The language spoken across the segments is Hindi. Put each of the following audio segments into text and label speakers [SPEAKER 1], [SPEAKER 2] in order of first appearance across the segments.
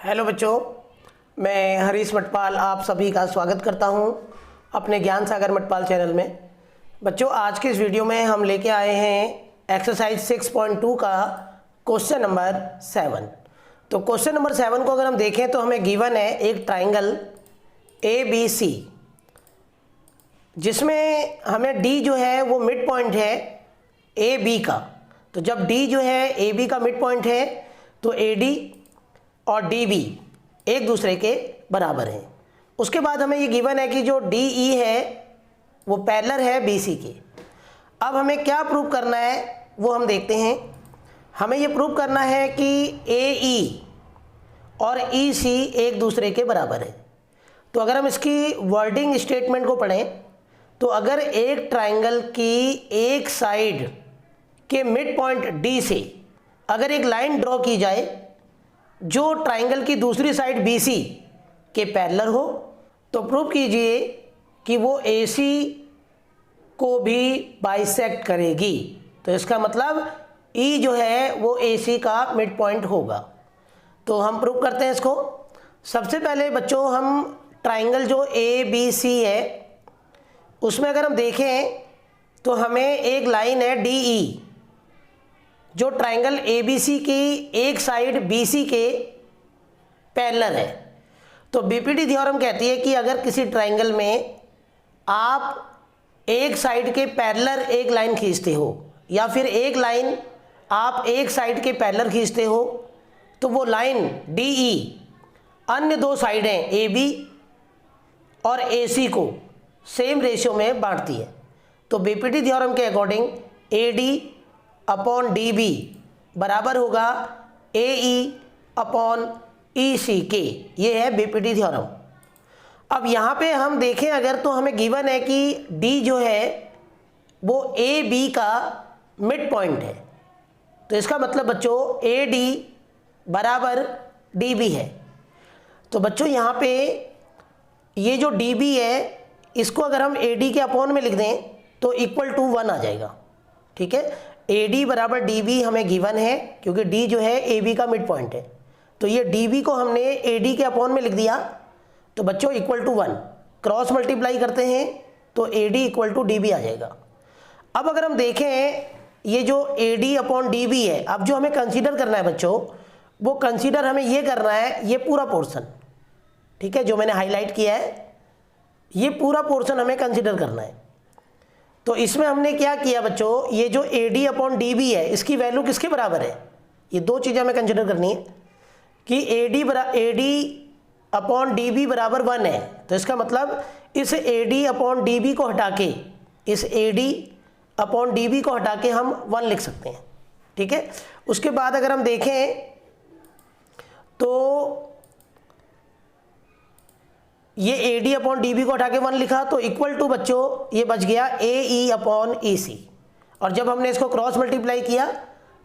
[SPEAKER 1] हेलो बच्चों, मैं हरीश मटपाल आप सभी का स्वागत करता हूं अपने ज्ञान सागर मटपाल चैनल में। बच्चों, आज के इस वीडियो में हम लेके आए हैं एक्सरसाइज 6.2 का क्वेश्चन नंबर 7। तो क्वेश्चन नंबर 7 को अगर हम देखें तो हमें गिवन है एक ट्राइंगल ABC, जिसमें हमें D जो है वो मिड पॉइंट है AB का। तो जब D जो है AB का मिड पॉइंट है तो AD और DB एक दूसरे के बराबर हैं। उसके बाद हमें ये गिवन है कि जो DE है वो पैरेलल है BC के। अब हमें क्या प्रूव करना है वो हम देखते हैं। हमें ये प्रूव करना है कि AE और EC एक दूसरे के बराबर है। तो अगर हम इसकी वर्डिंग स्टेटमेंट को पढ़ें तो अगर एक ट्राइंगल की एक साइड के मिड पॉइंट D से अगर एक लाइन ड्रॉ की जाए जो ट्राइंगल की दूसरी साइड BC के पैरेलल हो, तो प्रूव कीजिए कि वो AC को भी बाइसेक्ट करेगी। तो इसका मतलब E जो है वो AC का मिड पॉइंट होगा। तो हम प्रूव करते हैं इसको। सबसे पहले बच्चों हम ट्राइंगल जो ABC है उसमें अगर हम देखें तो हमें एक लाइन है DE जो ट्राइंगल ABC की एक साइड BC के पैरेलल है। तो BPT थ्योरम कहती है कि अगर किसी ट्राइंगल में आप एक साइड के पैरेलल एक लाइन खींचते हो या फिर एक लाइन आप एक साइड के पैरेलल खींचते हो तो वो लाइन DE अन्य दो साइडें AB और AC को सेम रेशियो में बांटती है। तो BPT थ्योरम के अकॉर्डिंग AD अपॉन DB बराबर होगा AE अपॉन EC के। ये है BPT थ्योरम। अब यहाँ पे हम देखें अगर तो हमें गिवन है कि D जो है वो AB का मिड पॉइंट है। तो इसका मतलब बच्चों AD बराबर DB है। तो बच्चों यहाँ पे ये जो DB है इसको अगर हम AD के अपॉन में लिख दें तो इक्वल टू 1 आ जाएगा। ठीक है, AD बराबर DB हमें गिवन है क्योंकि D जो है AB का मिड पॉइंट है। तो ये DB को हमने AD के अपॉन में लिख दिया। तो बच्चों इक्वल टू 1 क्रॉस मल्टीप्लाई करते हैं तो AD इक्वल टू DB आ जाएगा। अब अगर हम देखें ये जो AD अपॉन DB है, अब जो हमें कंसीडर करना है बच्चों वो कंसीडर हमें ये करना है ये पूरा पोर्शन। ठीक है, जो मैंने हाईलाइट किया है ये पूरा पोर्शन हमें कंसीडर करना है। तो इसमें हमने क्या किया बच्चों, ये जो AD अपॉन DB है इसकी वैल्यू किसके बराबर है, ये दो चीज़ें हमें कंसिडर करनी है कि AD अपॉन DB बराबर 1 है। तो इसका मतलब इस AD अपॉन DB को हटा के इस AD अपॉन DB को हटा के हम 1 लिख सकते हैं। ठीक है, उसके बाद अगर हम देखें तो ये AD अपॉन DB को हटा के 1 लिखा तो इक्वल टू बच्चों ये बच गया AE अपॉन EC। और जब हमने इसको क्रॉस मल्टीप्लाई किया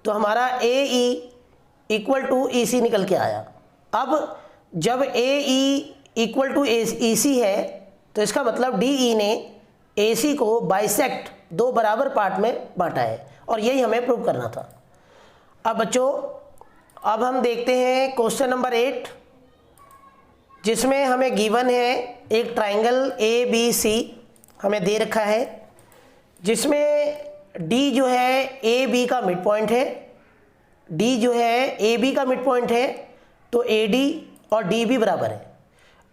[SPEAKER 1] तो हमारा AE इक्वल टू EC निकल के आया। अब जब AE इक्वल टू EC है तो इसका मतलब DE ने AC को बाइसेक्ट दो बराबर पार्ट में बांटा है और यही हमें प्रूव करना था। अब बच्चों अब हम देखते हैं क्वेश्चन नंबर 8, जिसमें हमें गिवन है एक ट्राइंगल ABC हमें दे रखा है जिसमें D जो है AB का मिड पॉइंट है। D जो है AB का मिड पॉइंट है तो AD और DB बराबर है।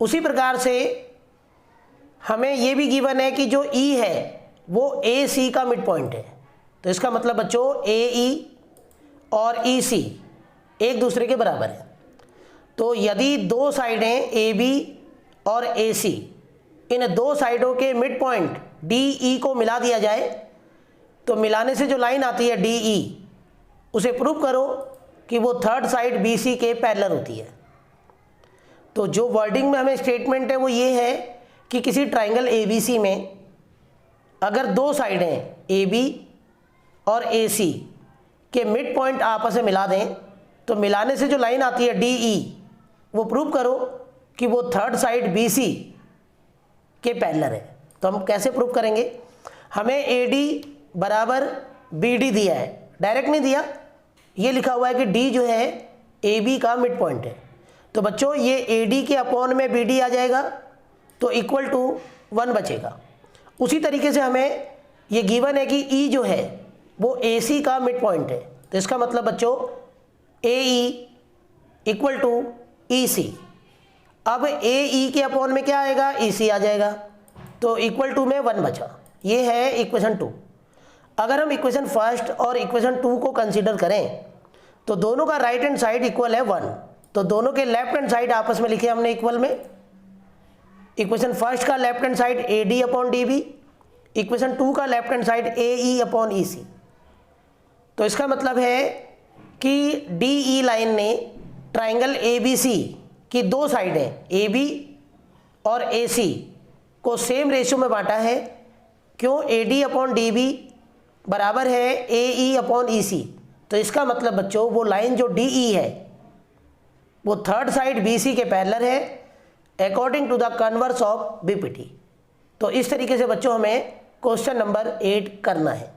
[SPEAKER 1] उसी प्रकार से हमें ये भी गिवन है कि जो E है वो AC का मिड पॉइंट है। तो इसका मतलब बच्चों AE और EC एक दूसरे के बराबर है। तो यदि दो साइडें AB और AC इन दो साइडों के मिड पॉइंट DE को मिला दिया जाए तो मिलाने से जो लाइन आती है DE उसे प्रूव करो कि वो थर्ड साइड BC के पैरेलल होती है। तो जो वर्डिंग में हमें स्टेटमेंट है वो ये है कि किसी ट्राइंगल ABC में अगर दो साइडें AB और AC के मिड पॉइंट आपस में मिला दें तो मिलाने से जो लाइन आती है DE वो प्रूव करो कि वो थर्ड साइड BC के पैरेलल है। तो हम कैसे प्रूव करेंगे, हमें AD बराबर BD दिया है, डायरेक्ट नहीं दिया, ये लिखा हुआ है कि D जो है AB का मिड पॉइंट है। तो बच्चों ये AD के अपॉन में BD आ जाएगा, तो इक्वल टू 1 बचेगा। उसी तरीके से हमें ये गिवन है कि E जो है वो AC का मिड पॉइंट है, तो इसका मतलब बच्चों AE इक्वल टू EC। अब AE के अपॉन में क्या आएगा, EC आ जाएगा, तो इक्वल टू में 1 बचा। ये है इक्वेशन 2। अगर हम इक्वेशन फर्स्ट और इक्वेशन 2 को कंसीडर करें तो दोनों का राइट हैंड साइड इक्वल है 1, तो दोनों के लेफ्ट हैंड साइड आपस में लिखे हमने इक्वल में। इक्वेशन फर्स्ट का left hand side AD upon DB, equation 2 का left hand side AE upon EC। तो इसका मतलब है कि DE लाइन ने ट्राइंगल ABC की दो साइडें AB और AC को सेम रेशियो में बांटा है। क्यों? AD अपॉन DB बराबर है AE अपॉन EC। तो इसका मतलब बच्चों वो लाइन जो DE है वो थर्ड साइड BC के पैरेलल है according to the converse of BPT। तो इस तरीके से बच्चों हमें क्वेश्चन नंबर 8 करना है।